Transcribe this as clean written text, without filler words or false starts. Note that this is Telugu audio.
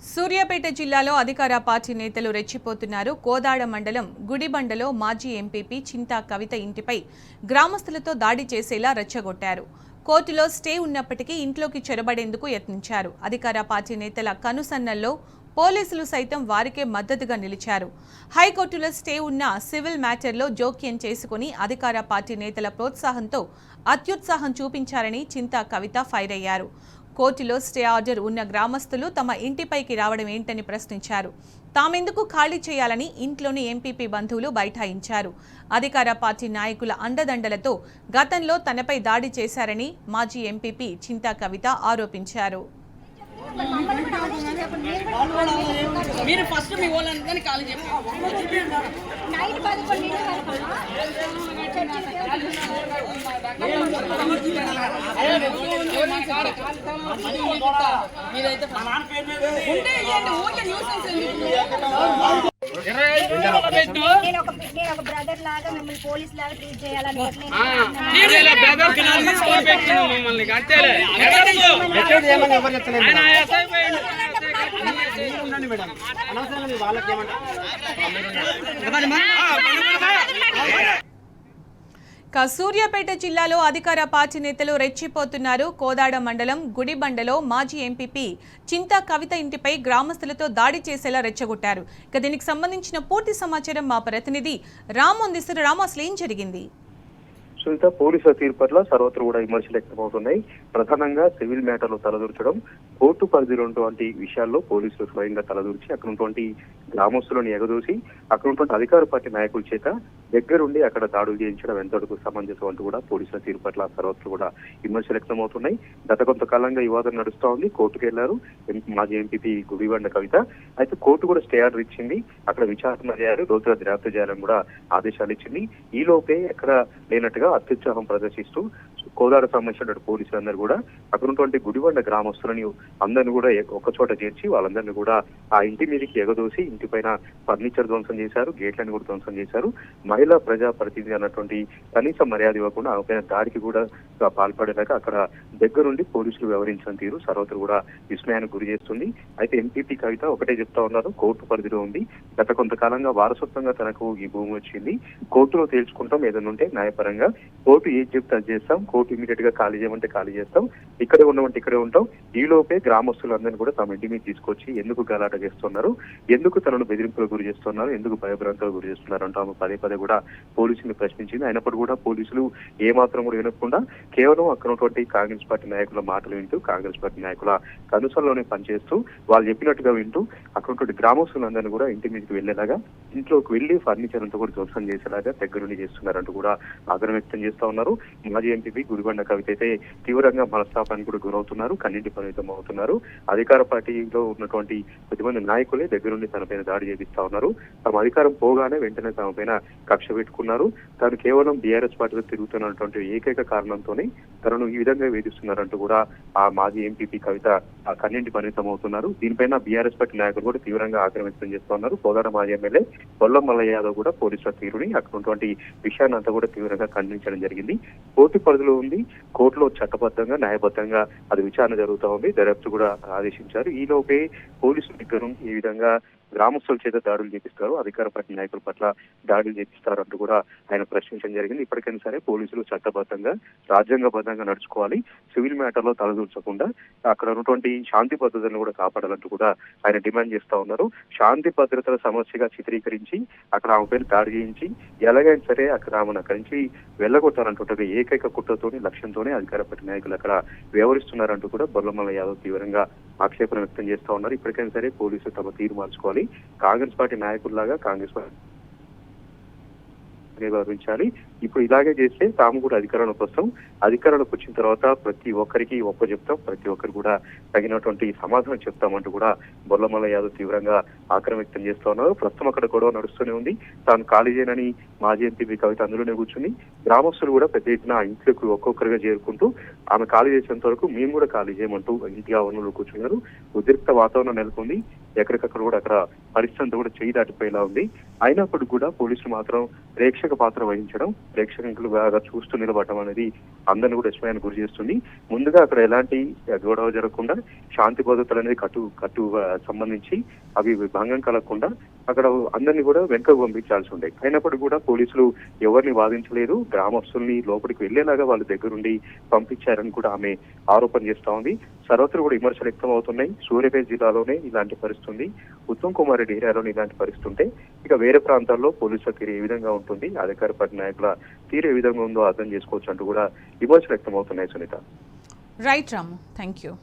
సూర్యాపేట జిల్లాలో అధికార పార్టీ నేతలు రెచ్చిపోతున్నారు. కోదాడ మండలం గుడిబండలో మాజీ ఎంపీపీ చింతా కవిత ఇంటిపై గ్రామస్తులతో దాడి చేసేలా రెచ్చగొట్టారు. కోర్టులో స్టే ఉన్నప్పటికీ ఇంట్లోకి చొరబడేందుకు యత్నించారు. అధికార పార్టీ నేతల కనుసన్నల్లో పోలీసులు సైతం వారికే మద్దతుగా నిలిచారు. హైకోర్టులో స్టే ఉన్న సివిల్ మ్యాటర్లో జోక్యం చేసుకుని అధికార పార్టీ నేతల ప్రోత్సాహంతో అత్యుత్సాహం చూపించారని చింతా కవిత ఫైర్ అయ్యారు. కోర్టులో స్టే ఆర్డర్ ఉన్న గ్రామస్తులు తమ ఇంటిపైకి రావడం ఏంటని ప్రశ్నించారు. తామెందుకు ఖాళీ చేయాలని ఇంట్లోని ఎంపీపీ బంధువులు బైఠాయించారు. అధికార పార్టీ నాయకుల అండదండలతో గతంలో తనపై దాడి చేశారని మాజీ ఎంపీపీ చింతా కవిత ఆరోపించారు. మీరు ఫస్ట్ మీ వాళ్ళని ఖాళీ చెప్పారు. నేను ఒక బ్రదర్ లాగా మిమ్మల్ని పోలీస్ లాగా ట్రీట్ చేయాలని సూర్యాపేట జిల్లాలో అధికార పార్టీ నేతలు రెచ్చిపోతున్నారు. కోదాడ మండలం గుడిబండలో మాజీ ఎంపీపీ చింతా కవిత ఇంటిపై గ్రామస్తులతో దాడి చేసేలా రెచ్చగొట్టారు. ఇక దీనికి సంబంధించిన పూర్తి సమాచారం మా ప్రతినిధి రామ్ అందిస్తారు. రామ్, అసలు ఏం జరిగింది? సునీత, పోలీసుల తీర్పు పట్ల సర్వత్ర కూడా విమర్శలు వ్యక్తమవుతున్నాయి. ప్రధానంగా సివిల్ మ్యాటర్లు తలదూర్చడం, కోర్టు పరిధిలో ఉన్నటువంటి విషయాల్లో పోలీసులు స్వయంగా తలదూర్చి అక్కడ ఉన్నటువంటి గ్రామస్తులను ఎగదూసి అక్కడ ఉన్నటువంటి అధికార పార్టీ నాయకుల చేత దగ్గరుండి అక్కడ దాడులు చేయించడం ఎంతవరకు సమంజసం అంటూ కూడా పోలీసుల తీర్పు పట్ల సర్వత్ర కూడా విమర్శలు వ్యక్తమవుతున్నాయి. గత కొంతకాలంగా ఈ వాదన నడుస్తా ఉంది. కోర్టుకు వెళ్లారు మాజీ ఎంపీపీ గుడిబండ కవిత. అయితే కోర్టు కూడా స్టే ఆర్డర్ ఇచ్చింది. అక్కడ విచారణ చేయాలి, లోతుగా దర్యాప్తు చేయాలని కూడా ఆదేశాలు ఇచ్చింది. ఈ లోపే ఎక్కడ లేనట్టుగా అత్యుత్సాహం ప్రదర్శిస్తూ కోదాడ సంబంధించిన పోలీసులందరూ కూడా అక్కడ ఉన్నటువంటి గుడిబండ గ్రామస్తులని అందరినీ కూడా ఒక్కచోట చేర్చి వాళ్ళందరినీ కూడా ఆ ఇంటి మీదకి ఎగదోసి ఇంటిపైన ఫర్నిచర్ ధ్వంసం చేశారు, గేట్లను కూడా ధ్వంసం చేశారు. మహిళా ప్రజా ప్రతినిధి అన్నటువంటి కనీస మర్యాద ఇవ్వకుండా ఆమెపైన దాడికి కూడా పాల్పడేలాగా అక్కడ దగ్గరుండి పోలీసులు వ్యవహరించిన తీరు సర్వత్ర కూడా విస్మయానికి గురి చేస్తుంది. అయితే ఎంపీపీ కవిత ఒకటే చెప్తా ఉన్నారు, కోర్టు పరిధిలో ఉంది, గత కొంతకాలంగా వారసత్వంగా తనకు ఈ భూమి వచ్చింది, కోర్టులో తేల్చుకుంటాం, ఏదైనా ఉంటే న్యాయపరంగా కోర్టు ఏది చెప్తే అది చేస్తాం, కోర్టు ఇమీడియట్ గా ఖాళీ చేయమంటే ఖాళీ చేస్తాం, ఇక్కడే ఉండమంటే ఇక్కడే ఉంటాం. ఈ లోపే గ్రామస్తులందరినీ కూడా తమ ఇంటి మీద తీసుకొచ్చి ఎందుకు గలాట చేస్తున్నారు, ఎందుకు తనను బెదిరింపులకు గురి చేస్తున్నారు, ఎందుకు భయభ్రాంతులకు గురి చేస్తున్నారు అంటూ ఆమె పదే పదే కూడా పోలీసులు ప్రశ్నించింది. అయినప్పుడు కూడా పోలీసులు ఏమాత్రం కూడా వినకుండా కేవలం అక్కడ ఉన్నటువంటి కాంగ్రెస్ పార్టీ నాయకుల మాటలు వింటూ, కాంగ్రెస్ పార్టీ నాయకుల కనుసల్లోనే పనిచేస్తూ వాళ్ళు చెప్పినట్టుగా వింటూ అక్కడ ఉన్నటువంటి గ్రామస్తులందరినీ కూడా ఇంటి మీదకి వెళ్లేలాగా, ఇంట్లోకి వెళ్లి ఫర్నిచర్ అంతా కూడా ధ్వంసం చేసేలాగా దగ్గరుండి చేస్తున్నారంటూ కూడా ఆగ్రహం వ్యక్తం చేస్తా ఉన్నారు. మాజీ ఎంపీ గుడిబండ కవిత అయితే తీవ్రంగా మనస్తాపానికి కూడా గురవుతున్నారు, కన్నీటి పరిమితం అవుతున్నారు. అధికార పార్టీలో ఉన్నటువంటి కొద్దిమంది నాయకులే దగ్గరుండి తనపైన దాడి చేపిస్తా ఉన్నారు. తమ అధికారం పోగానే వెంటనే తమ పైన కక్ష పెట్టుకున్నారు. తాను కేవలం బీఆర్ఎస్ పార్టీలో తిరుగుతున్నటువంటి ఏకైక కారణంతోనే తనను ఈ విధంగా వేధిస్తున్నారంటూ కూడా ఆ మాజీ ఎంపీపీ కవిత ఆ కన్నీటి పరిమితం అవుతున్నారు. దీనిపైన బీఆర్ఎస్ పార్టీ నాయకులు కూడా తీవ్రంగా ఆగ్రహం వ్యక్తం చేస్తూ ఉన్నారు. కోదాడ మాజీ ఎమ్మెల్యే బొల్లం మల్లయ్య యాదవ్ కూడా పోలీసుల తీరుని అక్కడ ఉన్నటువంటి విషయాన్ని అంతా కూడా తీవ్రంగా ఖండించడం జరిగింది. కోర్టు పరిధిలో ఉంది, కోర్టులో చట్టబద్ధంగా న్యాయబద్ధంగా అది విచారణ జరుగుతూ ఉంది, దర్యాప్తు కూడా ఆదేశించారు. ఈ లోపే పోలీసుల దగ్గర ఈ విధంగా గ్రామస్తుల చేత దాడులు చేపిస్తారు, అధికార పార్టీ నాయకుల పట్ల దాడులు చేపిస్తారు అంటూ కూడా ఆయన ప్రశ్నించడం జరిగింది. ఇప్పటికైనా సరే పోలీసులు చట్టబద్ధంగా రాజ్యాంగబద్ధంగా నడుచుకోవాలి, సివిల్ మ్యాటర్లో తలదూర్చకుండా అక్కడ ఉన్నటువంటి శాంతి భద్రతలను కూడా కాపాడాలంటూ కూడా ఆయన డిమాండ్ చేస్తా ఉన్నారు. శాంతి భద్రతల సమస్యగా చిత్రీకరించి అక్కడ ఆమె పేరు దాడి చేయించి ఎలాగైనా సరే అక్కడ ఆమెను అక్కడి నుంచి వెళ్ళగొట్టాలంటుంటే ఏకైక కుట్రతోని లక్ష్యంతోనే అధికార పార్టీ నాయకులు అక్కడ వ్యవహరిస్తున్నారంటూ కూడా బొల్లమల్ల యాదవ్ తీవ్రంగా ఆక్షేపణ వ్యక్తం చేస్తా ఉన్నారు. ఇప్పటికైనా సరే పోలీసులు తమ తీరు మార్చుకోవాలి, కాంగ్రెస్ పార్టీ నాయకుల్లాగా కాంగ్రెస్ పార్టీ వ్యవహరించాలి. ఇప్పుడు ఇలాగే చేస్తే తాము కూడా అధికారంలోకి వస్తాం, అధికారంలోకి వచ్చిన తర్వాత ప్రతి ఒక్కరికి చెప్తాం, ప్రతి ఒక్కరు కూడా తగినటువంటి సమాధానం చెప్తామంటూ కూడా బొల్లమల్ల యాదవ్ తీవ్రంగా ఆగ్రహం వ్యక్తం చేస్తా ఉన్నారు. ప్రస్తుతం అక్కడ గొడవ నడుస్తూనే ఉంది. తాను ఖాళీ చేయనని మాజీ ఎంపీ కవిత అందులోనే కూర్చుని గ్రామస్తులు కూడా పెద్ద ఎత్తున ఇంట్లోకి ఒక్కొక్కరుగా చేరుకుంటూ ఆమె ఖాళీ చేసేంత వరకు మేము కూడా ఖాళీ చేయమంటూ ఇంటి ఆవరణలో కూర్చున్నారు. ఉద్రిక్త వాతావరణం నెలకొంది. ఎక్కడికక్కడ కూడా అక్కడ పరిస్థితి అంతా కూడా చేయి దాటిపోయేలా ఉంది. అయినప్పటికీ కూడా పోలీసులు మాత్రం ప్రేక్షక పాత్ర వహించడం, ప్రేక్షకులుగా చూస్తూ నిలబడటం అనేది అందరిని కూడా విస్మయానికి గురి చేస్తుంది. ముందుగా అక్కడ ఎలాంటి గొడవ జరగకుండా శాంతి భద్రతలు అనేది కట్టు సంబంధించి అవి భంగం కలగకుండా అక్కడ అందరినీ కూడా వెనుకకు పంపించాల్సి ఉండే. అయినప్పటికీ కూడా పోలీసులు ఎవరిని వాదించలేదు, గ్రామస్తుల్ని లోపలికి వెళ్లేలాగా వాళ్ళ దగ్గరుండి పంపించారని కూడా ఆమె ఆరోపణ చేస్తా ఉంది. సర్వత్రా కూడా విమర్శలు వ్యక్తం అవుతున్నాయి. సూర్యాపేట జిల్లాలోనే ఇలాంటి పరిస్థితి ఉంది, ఉత్తమ్ కుమార్ రెడ్డి ఏరియాలోనే ఇలాంటి పరిస్థితి ఉంటే ఇక వేరే ప్రాంతాల్లో పోలీసుల తీరు ఏ విధంగా ఉంటుంది, అధికార పార్టీ నాయకుల తీరు ఏ విధంగా ఉందో అర్థం చేసుకోవచ్చు అంటూ కూడా విమర్శలు వ్యక్తం అవుతున్నాయి. Sunitha. Right Ramu, thank you.